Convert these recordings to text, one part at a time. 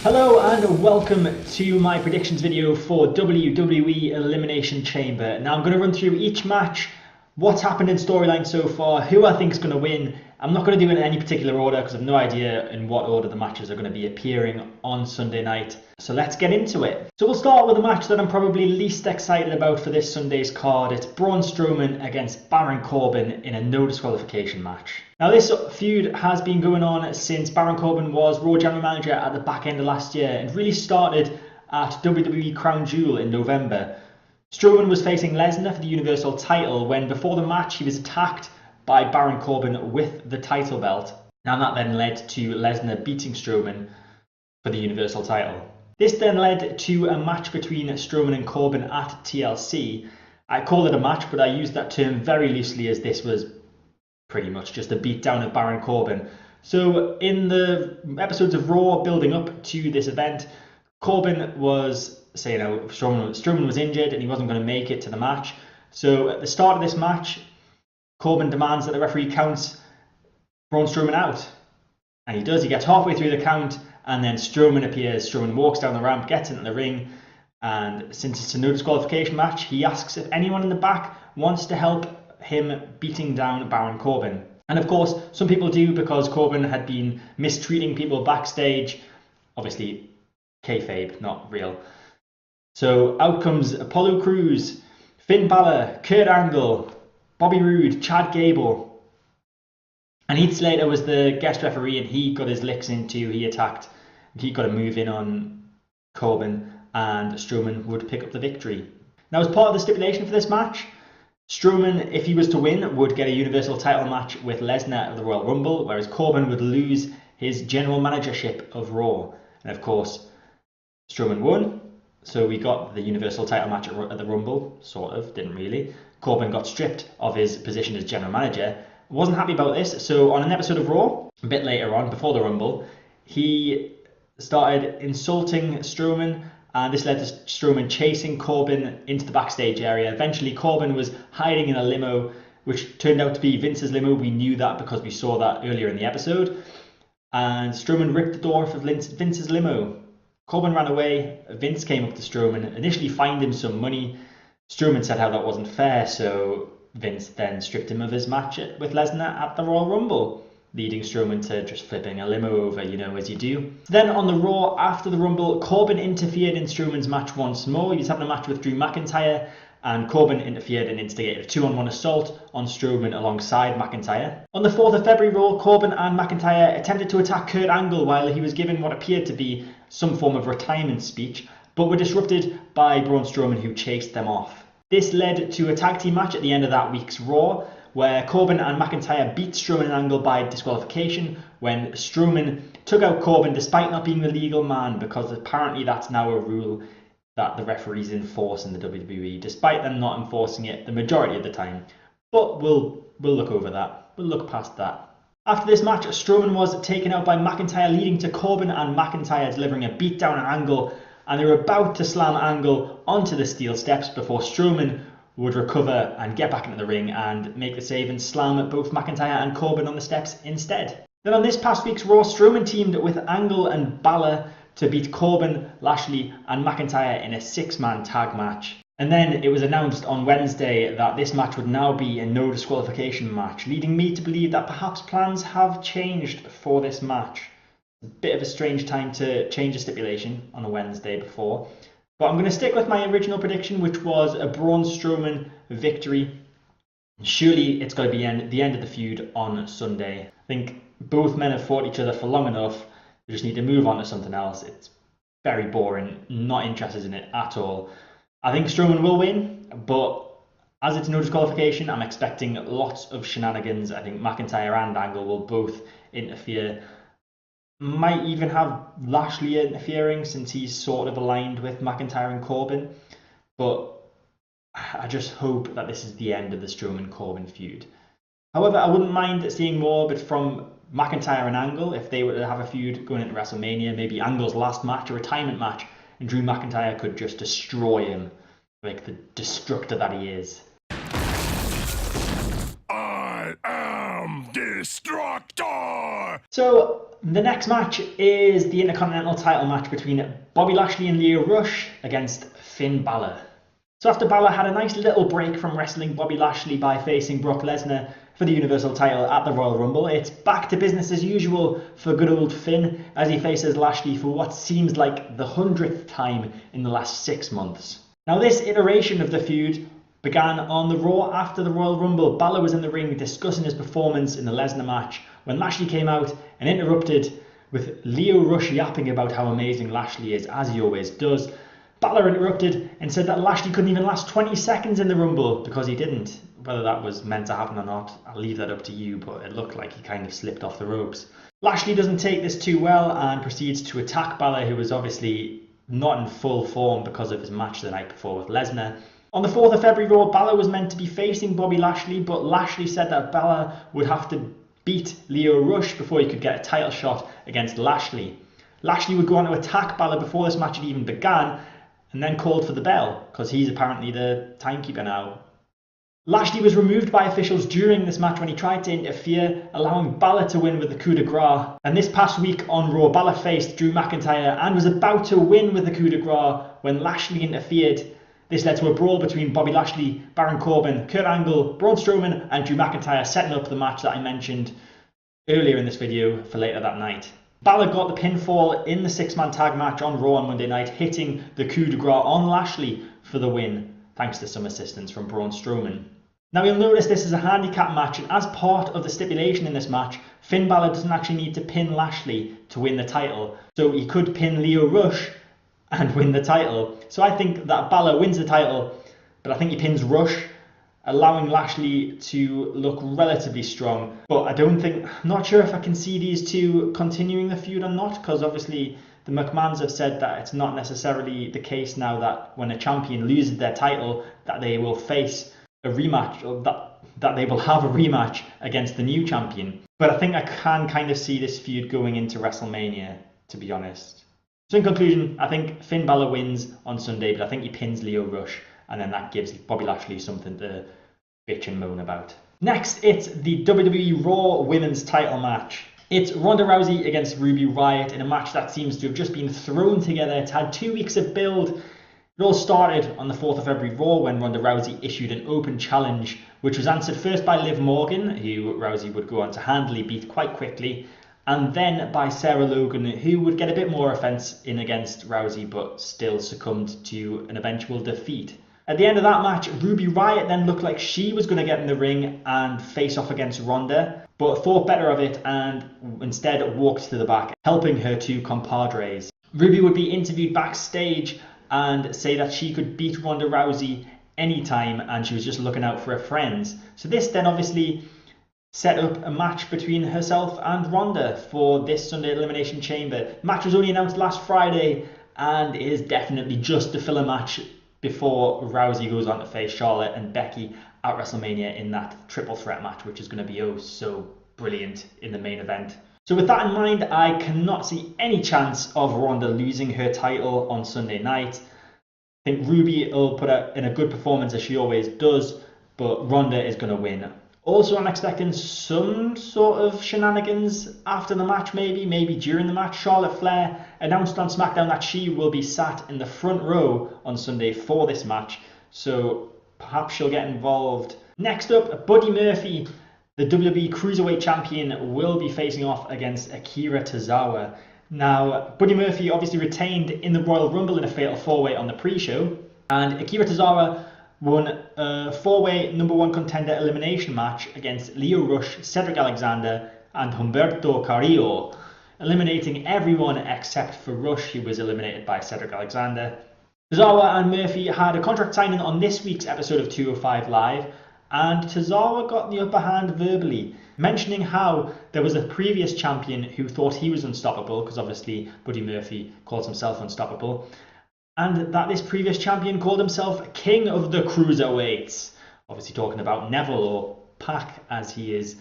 Hello and welcome to my predictions video for WWE Elimination Chamber. Now I'm going to run through each match, what's happened in storyline so far, who I think is going to win. I'm not going to do it in any particular order because I have no idea in what order the matches are going to be appearing on Sunday night. So let's get into it. So we'll start with the match that I'm probably least excited about for this Sunday's card. It's Braun Strowman against Baron Corbin in a no disqualification match. Now this feud has been going on since Baron Corbin was Raw General Manager at the back end of last year and really started at WWE Crown Jewel in November. Strowman was facing Lesnar for the Universal title when before the match he was attacked by Baron Corbin with the title belt. Now that then led to Lesnar beating Strowman for the Universal title. This then led to a match between Strowman and Corbin at TLC. I call it a match, but I use that term very loosely as this was pretty much just a beatdown of Baron Corbin. So in the episodes of Raw building up to this event, Corbin was saying how Strowman was injured and he wasn't going to make it to the match. So at the start of this match, Corbin demands that the referee counts Braun Strowman out. And he does, he gets halfway through the count and then Strowman appears. Strowman walks down the ramp, gets into the ring, and since it's a no disqualification match, he asks if anyone in the back wants to help him beating down Baron Corbin. And of course, some people do because Corbin had been mistreating people backstage. Obviously, kayfabe, not real. So out comes Apollo Crews, Finn Balor, Kurt Angle, Bobby Roode, Chad Gable. And Heath Slater was the guest referee and he got his licks into, he attacked, he got a move in on Corbin and Strowman would pick up the victory. Now as part of the stipulation for this match, Strowman, if he was to win, would get a Universal title match with Lesnar at the Royal Rumble, whereas Corbin would lose his general managership of Raw. And of course, Strowman won, so we got the Universal title match at the Rumble, sort of, didn't really. Corbin got stripped of his position as general manager. Wasn't happy about this, so on an episode of Raw, a bit later on, before the Rumble, he started insulting Strowman, and this led to Strowman chasing Corbin into the backstage area. Eventually, Corbin was hiding in a limo, which turned out to be Vince's limo. We knew that because we saw that earlier in the episode. And Strowman ripped the door off of Vince's limo. Corbin ran away. Vince came up to Strowman, initially fined him some money. Strowman said how that wasn't fair, so Vince then stripped him of his match with Lesnar at the Royal Rumble, leading Strowman to just flipping a limo over, you know, as you do. Then on the Raw after the Rumble, Corbin interfered in Strowman's match once more. He was having a match with Drew McIntyre, and Corbin interfered and instigated a 2-on-1 assault on Strowman alongside McIntyre. On the 4th of February Raw, Corbin and McIntyre attempted to attack Kurt Angle while he was given what appeared to be some form of retirement speech, but were disrupted by Braun Strowman, who chased them off. This led to a tag team match at the end of that week's Raw, where Corbin and McIntyre beat Strowman and Angle by disqualification when Strowman took out Corbin despite not being the legal man, because apparently that's now a rule that the referees enforce in the WWE, despite them not enforcing it the majority of the time. But we'll look over that. We'll look past that. After this match, Strowman was taken out by McIntyre, leading to Corbin and McIntyre delivering a beatdown on Angle, and they were about to slam Angle onto the steel steps before Strowman would recover and get back into the ring and make the save and slam both McIntyre and Corbin on the steps instead. Then on this past week's Raw, Strowman teamed with Angle and Bálor to beat Corbin, Lashley and McIntyre in a 6-man tag match. And then it was announced on Wednesday that this match would now be a no disqualification match, leading me to believe that perhaps plans have changed for this match. A bit of a strange time to change a stipulation on a Wednesday before. But I'm going to stick with my original prediction, which was a Braun Strowman victory. Surely it's got to be the end of the feud on Sunday. I think both men have fought each other for long enough. They just need to move on to something else. It's very boring, not interested in it at all. I think Strowman will win, but as it's no disqualification, I'm expecting lots of shenanigans. I think McIntyre and Angle will both interfere. Might even have Lashley interfering since he's sort of aligned with McIntyre and Corbin. But I just hope that this is the end of the Strowman-Corbin feud. However, I wouldn't mind seeing more of it from McIntyre and Angle if they were to have a feud going into WrestleMania. Maybe Angle's last match, a retirement match, and Drew McIntyre could just destroy him like the destructor that he is. I am Destructor! So The next match is the Intercontinental title match between Bobby Lashley and Lio Rush against Finn Balor. So after Balor had a nice little break from wrestling Bobby Lashley by facing Brock Lesnar for the Universal title at the Royal Rumble, it's back to business as usual for good old Finn as he faces Lashley for what seems like the 100th time in the last 6 months. Now this iteration of the feud began on the Raw after the Royal Rumble. Balor was in the ring discussing his performance in the Lesnar match when Lashley came out and interrupted with Lio Rush yapping about how amazing Lashley is, as he always does. Balor interrupted and said that Lashley couldn't even last 20 seconds in the Rumble because he didn't. Whether that was meant to happen or not, I'll leave that up to you, but it looked like he kind of slipped off the ropes. Lashley doesn't take this too well and proceeds to attack Balor, who was obviously not in full form because of his match the night before with Lesnar. On the 4th of February Raw, Balor was meant to be facing Bobby Lashley, but Lashley said that Balor would have to beat Lio Rush before he could get a title shot against Lashley. Lashley would go on to attack Balor before this match had even begun, and then called for the bell, because he's apparently the timekeeper now. Lashley was removed by officials during this match when he tried to interfere, allowing Balor to win with the coup de grace. And this past week on Raw, Balor faced Drew McIntyre and was about to win with the coup de grace when Lashley interfered. This led to a brawl between Bobby Lashley, Baron Corbin, Kurt Angle, Braun Strowman and Drew McIntyre, setting up the match that I mentioned earlier in this video for later that night. Balor got the pinfall in the 6-man tag match on Raw on Monday night, hitting the coup de grace on Lashley for the win, thanks to some assistance from Braun Strowman. Now you'll notice this is a handicap match, and as part of the stipulation in this match, Finn Balor doesn't actually need to pin Lashley to win the title, so he could pin Lio Rush and win the title. So I think that Balor wins the title, but I think he pins Rush, allowing Lashley to look relatively strong. But I'm not sure if I can see these two continuing the feud or not, because obviously the McMahons have said that it's not necessarily the case now that when a champion loses their title that they will face a rematch, or that they will have a rematch against the new champion. But I think I can kind of see this feud going into WrestleMania, to be honest. So in conclusion, I think Finn Balor wins on Sunday, but I think he pins Lio Rush, and then that gives Bobby Lashley something to bitch and moan about. Next, it's the WWE Raw Women's title match. It's Ronda Rousey against Ruby Riott in a match that seems to have just been thrown together. It's had 2 weeks of build. It all started on the 4th of February Raw when Ronda Rousey issued an open challenge, which was answered first by Liv Morgan, who Rousey would go on to handily beat quite quickly, and then by Sarah Logan, who would get a bit more offense in against Rousey but still succumbed to an eventual defeat. At the end of that match, Ruby Riott then looked like she was going to get in the ring and face off against Ronda, but thought better of it and instead walked to the back, helping her two compadres. Ruby would be interviewed backstage and say that she could beat Ronda Rousey anytime and she was just looking out for her friends. So this then obviously set up a match between herself and Ronda for this Sunday Elimination Chamber. The match was only announced last Friday and is definitely just a filler match before Rousey goes on to face Charlotte and Becky at WrestleMania in that triple threat match, which is going to be oh so brilliant in the main event. So with that in mind, I cannot see any chance of Ronda losing her title on Sunday night. I think Ruby will put in a good performance as she always does, but Ronda is going to win. Also, I'm expecting some sort of shenanigans after the match, maybe during the match. Charlotte Flair announced on SmackDown that she will be sat in the front row on Sunday for this match, so perhaps she'll get involved. Next up, Buddy Murphy, the WWE Cruiserweight champion, will be facing off against Akira Tozawa. Now, Buddy Murphy obviously retained in the Royal Rumble in a Fatal 4-Way on the pre-show, and Akira Tozawa won a 4-way #1 contender elimination match against Lio Rush, Cedric Alexander and Humberto Carrillo, eliminating everyone except for Rush, who was eliminated by Cedric Alexander. Tozawa and Murphy had a contract signing on this week's episode of 205 Live, and Tozawa got the upper hand verbally, mentioning how there was a previous champion who thought he was unstoppable, because obviously Buddy Murphy calls himself unstoppable, and that this previous champion called himself King of the Cruiserweights, obviously talking about Neville, or Pac as he is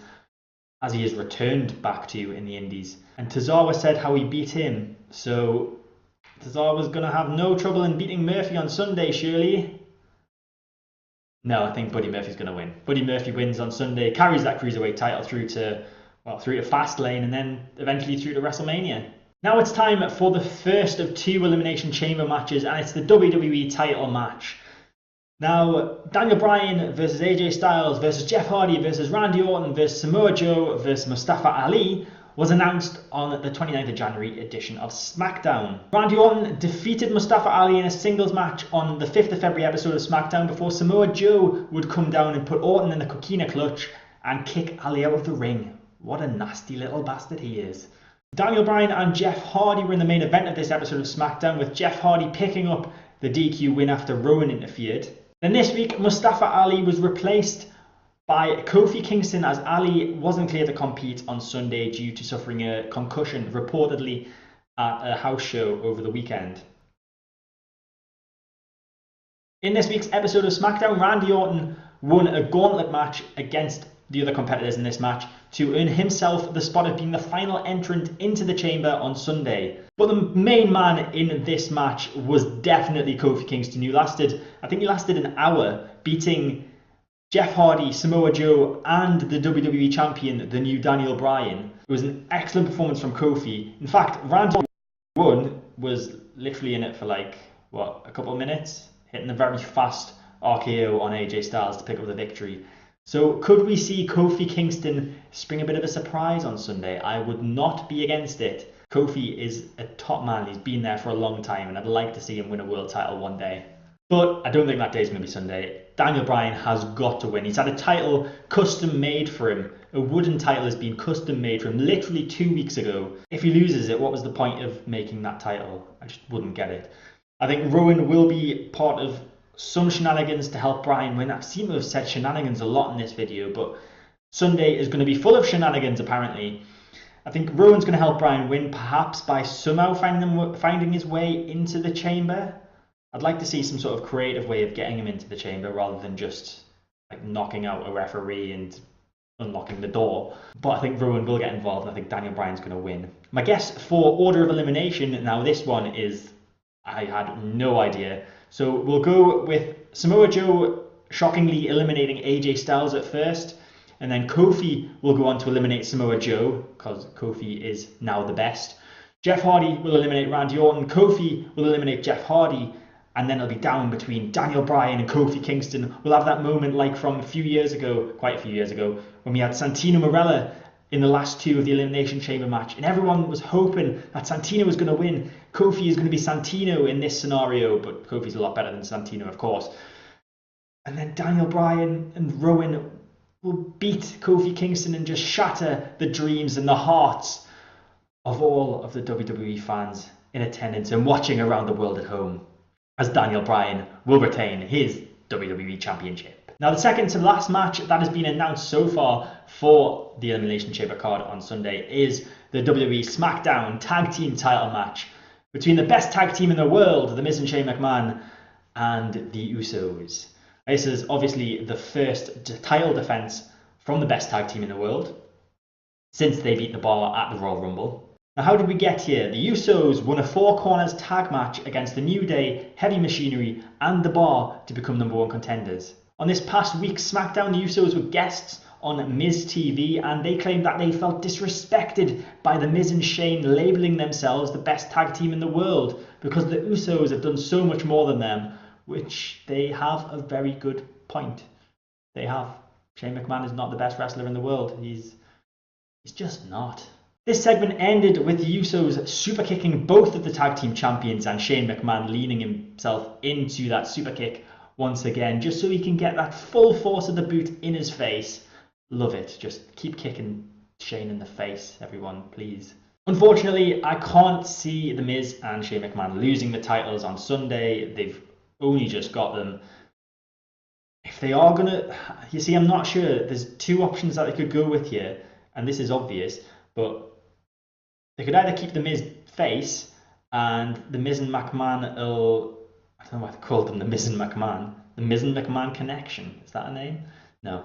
returned back to in the Indies. And Tozawa said how he beat him, so Tozawa's going to have no trouble in beating Murphy on Sunday, surely. No, I think Buddy Murphy's going to win. Buddy Murphy wins on Sunday, carries that Cruiserweight title through to through to Fastlane and then eventually through to WrestleMania. Now it's time for the first of 2 Elimination Chamber matches, and it's the WWE title match. Now, Daniel Bryan versus AJ Styles versus Jeff Hardy versus Randy Orton versus Samoa Joe versus Mustafa Ali was announced on the 29th of January edition of SmackDown. Randy Orton defeated Mustafa Ali in a singles match on the 5th of February episode of SmackDown before Samoa Joe would come down and put Orton in the coquina clutch and kick Ali out of the ring. What a nasty little bastard he is. Daniel Bryan and Jeff Hardy were in the main event of this episode of SmackDown, with Jeff Hardy picking up the DQ win after Rowan interfered. Then this week, Mustafa Ali was replaced by Kofi Kingston as Ali wasn't clear to compete on Sunday due to suffering a concussion, reportedly at a house show over the weekend. In this week's episode of SmackDown, Randy Orton won a gauntlet match against the other competitors in this match to earn himself the spot of being the final entrant into the chamber on Sunday. But the main man in this match was definitely Kofi Kingston, who lasted an hour, beating Jeff Hardy, Samoa Joe, and the WWE Champion, the new Daniel Bryan. It was an excellent performance from Kofi. In fact, Randy Orton was literally in it for a couple of minutes, hitting a very fast RKO on AJ Styles to pick up the victory. So could we see Kofi Kingston spring a bit of a surprise on Sunday? I would not be against it. Kofi is a top man. He's been there for a long time, and I'd like to see him win a world title one day. But I don't think that day's going to be Sunday. Daniel Bryan has got to win. He's had a title custom made for him. A wooden title has been custom made for him literally 2 weeks ago. If he loses it, what was the point of making that title? I just wouldn't get it. I think Rowan will be part of some shenanigans to help Bryan win. I seem to have said shenanigans a lot in this video, but Sunday is going to be full of shenanigans apparently. I think Rowan's going to help Bryan win, perhaps by somehow finding his way into the chamber. I'd like to see some sort of creative way of getting him into the chamber rather than just knocking out a referee and unlocking the door. But I think Rowan will get involved, and I think Daniel Bryan's going to win. My guess for order of elimination, now this one is, I had no idea. So we'll go with Samoa Joe shockingly eliminating AJ Styles at first, and then Kofi will go on to eliminate Samoa Joe because Kofi is now the best. Jeff Hardy will eliminate Randy Orton, Kofi will eliminate Jeff Hardy, and then it'll be down between Daniel Bryan and Kofi Kingston. We'll have that moment like from quite a few years ago, when we had Santino Marella in the last 2 of the Elimination Chamber match, and everyone was hoping that Santino was going to win. Kofi is going to be Santino in this scenario, but Kofi's a lot better than Santino, of course. And then Daniel Bryan and Rowan will beat Kofi Kingston and just shatter the dreams and the hearts of all of the WWE fans in attendance and watching around the world at home, as Daniel Bryan will retain his WWE Championship. Now, the second to last match that has been announced so far for the Elimination Chamber card on Sunday is the WWE SmackDown Tag Team title match between the best tag team in the world, The Miz and Shane McMahon, and the Usos. This is obviously the first title defense from the best tag team in the world since they beat the Bar at the Royal Rumble. Now, how did we get here? The Usos won a 4 corners tag match against the New Day, Heavy Machinery, and the Bar to become #1 contenders. On this past week's SmackDown, the Usos were guests on Miz TV, and they claimed that they felt disrespected by the Miz and Shane labelling themselves the best tag team in the world because the Usos have done so much more than them, which they have a very good point. They have. Shane McMahon is not the best wrestler in the world. He's just not. This segment ended with the Usos super kicking both of the tag team champions and Shane McMahon leaning himself into that super kick once again, just so he can get that full force of the boot in his face. Love it. Just keep kicking Shane in the face, everyone, please. Unfortunately, I can't see The Miz and Shane McMahon losing the titles on Sunday. They've only just got them. If they are gonna, you see, I'm not sure. There's 2 options that they could go with here, and this is obvious, but they could either keep The Miz face, and The Miz and McMahon will, I don't know why they called them The Miz and McMahon. The Miz and McMahon Connection. Is that a name? No.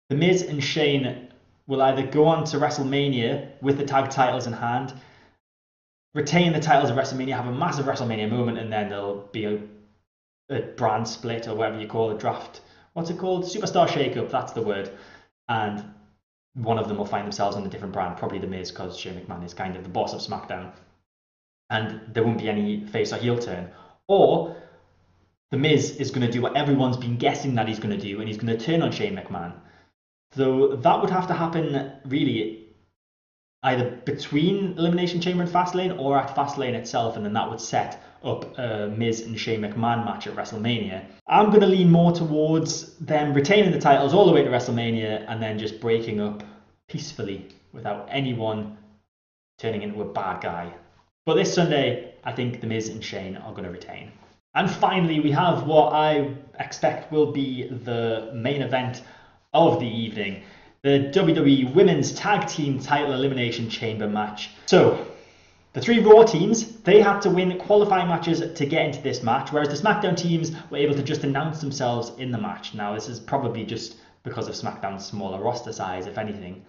The Miz and Shane will either go on to WrestleMania with the tag titles in hand, retain the titles of WrestleMania, have a massive WrestleMania moment, and then there'll be a brand split or whatever you call it, draft. What's it called? Superstar shakeup, that's the word. And one of them will find themselves on a different brand, probably The Miz, because Shane McMahon is kind of the boss of SmackDown. And there won't be any face or heel turn. Or The Miz is going to do what everyone's been guessing that he's going to do, and he's going to turn on Shane McMahon. So that would have to happen really either between Elimination Chamber and Fastlane or at Fastlane itself, and then that would set up a Miz and Shane McMahon match at WrestleMania. I'm going to lean more towards them retaining the titles all the way to WrestleMania and then just breaking up peacefully without anyone turning into a bad guy. But this Sunday, I think The Miz and Shane are going to retain. And finally, we have what I expect will be the main event of the evening, the WWE Women's Tag Team Title Elimination Chamber match. So, the three Raw teams, they had to win qualifying matches to get into this match, whereas the SmackDown teams were able to just announce themselves in the match. Now, this is probably just because of SmackDown's smaller roster size, if anything,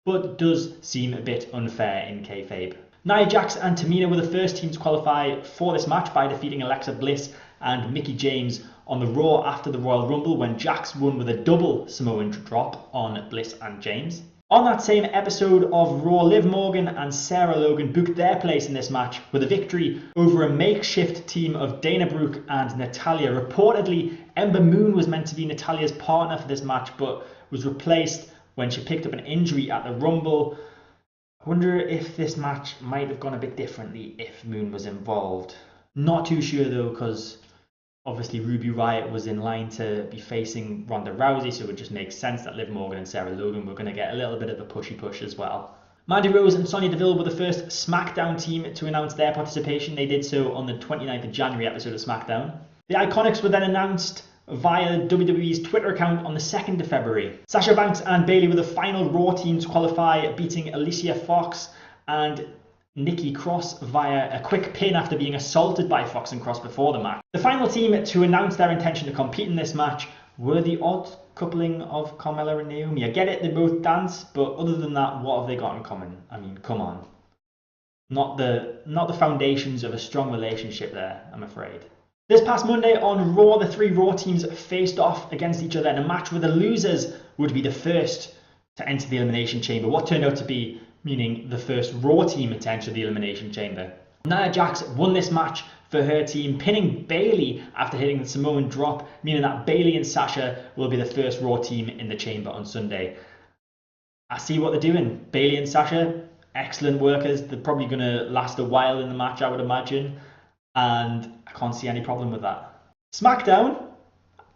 but does seem a bit unfair in kayfabe. Nia Jax and Tamina were the first team to qualify for this match by defeating Alexa Bliss and Mickie James on the Raw after the Royal Rumble, when Jax won with a double Samoan drop on Bliss and James. On that same episode of Raw, Liv Morgan and Sarah Logan booked their place in this match with a victory over a makeshift team of Dana Brooke and Natalya. Reportedly, Ember Moon was meant to be Natalya's partner for this match, but was replaced when she picked up an injury at the Rumble. I wonder if this match might have gone a bit differently if Moon was involved. Not too sure though, because obviously Ruby Riott was in line to be facing Ronda Rousey, so it would just make sense that Liv Morgan and Sarah Logan were going to get a little bit of a pushy push as well. Mandy Rose and Sonya Deville were the first SmackDown team to announce their participation. They did so on the 29th of January episode of SmackDown. The Iconics were then announced via WWE's Twitter account on the 2nd of February. Sasha Banks and Bayley were the final Raw team to qualify, beating Alicia Fox and Nikki Cross via a quick pin after being assaulted by Fox and Cross before the match. The final team to announce their intention to compete in this match were the odd coupling of Carmella and Naomi. I get it, they both dance, but other than that, what have they got in common? I mean, come on. Not the foundations of a strong relationship there, I'm afraid. This past Monday on Raw, the three Raw teams faced off against each other in a match where the losers would be the first to enter the Elimination Chamber, what turned out to be meaning the first Raw team to enter the Elimination Chamber. Nia Jax won this match for her team, pinning Bayley after hitting the Samoan drop, meaning that Bayley and Sasha will be the first Raw team in the Chamber on Sunday. I see what they're doing. Bayley and Sasha, excellent workers. They're probably going to last a while in the match, I would imagine. And I can't see any problem with that. SmackDown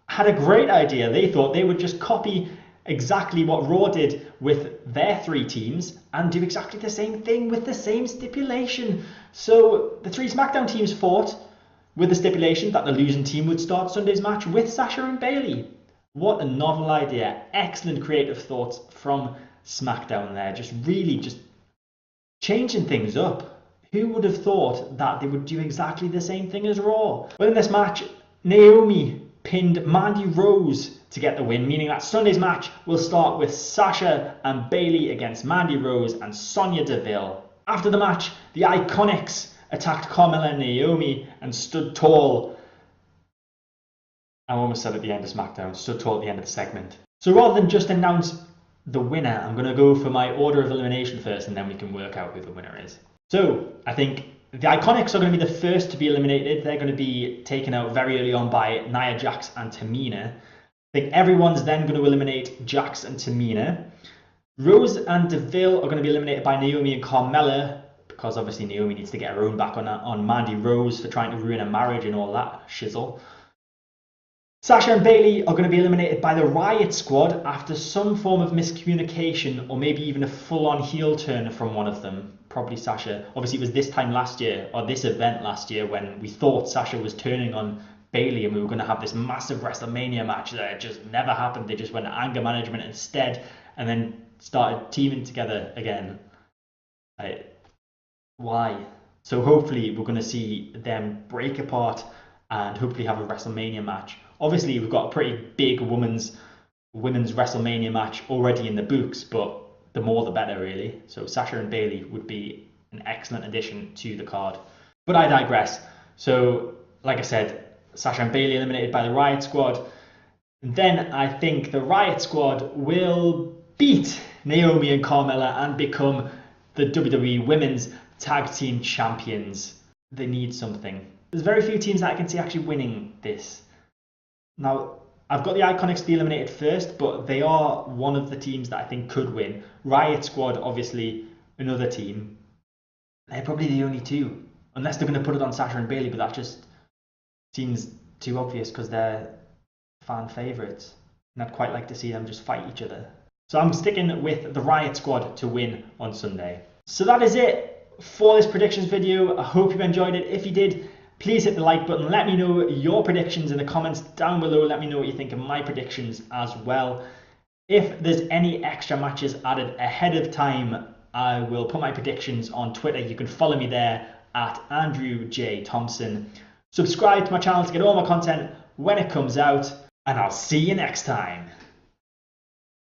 had a great idea. They thought they would just copy exactly what Raw did with their three teams and do exactly the same thing with the same stipulation. So the three SmackDown teams fought with the stipulation that the losing team would start Sunday's match with Sasha and Bayley. What a novel idea. Excellent creative thoughts from SmackDown there. Just changing things up. Who would have thought that they would do exactly the same thing as Raw? Well, in this match, Naomi pinned Mandy Rose to get the win, meaning that Sunday's match will start with Sasha and Bayley against Mandy Rose and Sonya Deville. After the match, the Iconics attacked Carmella and Naomi and stood tall. I almost said at the end of SmackDown, stood tall at the end of the segment. So rather than just announce the winner, I'm going to go for my order of elimination first, and then we can work out who the winner is. So I think the Iconics are going to be the first to be eliminated. They're going to be taken out very early on by Nia Jax and Tamina. I think everyone's then going to eliminate Jax and Tamina. Rose and Deville are going to be eliminated by Naomi and Carmella, because obviously Naomi needs to get her own back on Mandy Rose for trying to ruin a marriage and all that shizzle. Sasha and Bayley are going to be eliminated by the Riott Squad after some form of miscommunication or maybe even a full-on heel turn from one of them. Probably Sasha. Obviously it was this time last year, or this event last year, when we thought Sasha was turning on Bayley and we were going to have this massive WrestleMania match that just never happened. They just went to anger management instead and then started teaming together again. Why? So hopefully we're going to see them break apart and hopefully have a WrestleMania match. Obviously we've got a pretty big women's WrestleMania match already in the books, but the more the better really. So Sasha and Bayley would be an excellent addition to the card. But I digress. So like I said, Sasha and Bayley eliminated by the Riott Squad. Then I think the Riott Squad will beat Naomi and Carmella and become the WWE Women's Tag Team Champions. They need something. There's very few teams that I can see actually winning this. Now, I've got the Iconics to be eliminated first, but they are one of the teams that I think could win. Riott Squad, obviously, another team. They're probably the only two, unless they're going to put it on Sasha and Bayley, but that just seems too obvious because they're fan favourites. And I'd quite like to see them just fight each other. So I'm sticking with the Riott Squad to win on Sunday. So that is it for this predictions video. I hope you enjoyed it. If you did, please hit the like button. Let me know your predictions in the comments down below. Let me know what you think of my predictions as well. If there's any extra matches added ahead of time, I will put my predictions on Twitter. You can follow me there at Andrew J. Thompson. Subscribe to my channel to get all my content when it comes out, and I'll see you next time.